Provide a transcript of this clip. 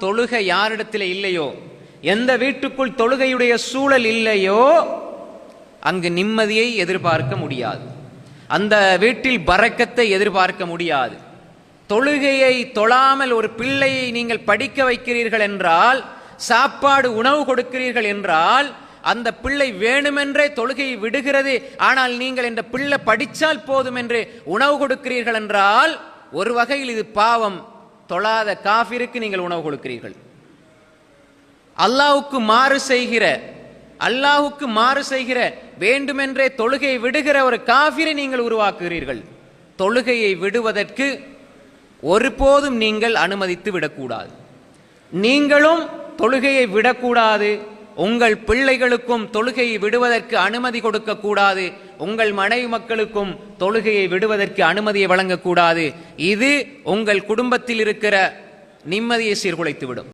தொழுகை யாரிடத்தில் இல்லையோ, எந்த வீட்டுக்குள் தொழுகையுடைய சூழல் இல்லையோ அங்கு நிம்மதியை எதிர்பார்க்க முடியாது, அந்த வீட்டில் பரக்கத்தை எதிர்பார்க்க முடியாது. தொழுகையை தொழாமல் ஒரு பிள்ளையை நீங்கள் படிக்க வைக்கிறீர்கள் என்றால், சாப்பாடு உணவு கொடுக்கிறீர்கள் என்றால், அந்த பிள்ளை வேணுமென்றே தொழுகையை விடுகிறது. ஆனால் நீங்கள் இந்த பிள்ளை படித்தால் போதும் என்று உணவு கொடுக்கிறீர்கள் என்றால் ஒரு வகையில் இது பாவம். தொழாத காஃபிருக்கு நீங்கள் உணவு கொடுக்கிறீர்கள். அல்லாஹ்வுக்கு மாறு செய்கிற வேண்டுமென்றே தொழுகையை விடுகிற ஒரு காஃபிரை நீங்கள் உருவாக்குகிறீர்கள். தொழுகையை விடுவதற்கு ஒருபோதும் நீங்கள் அனுமதித்து விடக்கூடாது. நீங்களும் தொழுகையை விடக்கூடாது, உங்கள் பிள்ளைகளுக்கும் தொழுகையை விடுவதற்கு அனுமதி கொடுக்க கூடாது, உங்கள் மனைவி மக்களுக்கும் தொழுகையை விடுவதற்கு அனுமதியை வழங்கக்கூடாது. இது உங்கள் குடும்பத்தில் இருக்கிற நிம்மதியை சீர்குலைத்துவிடும்.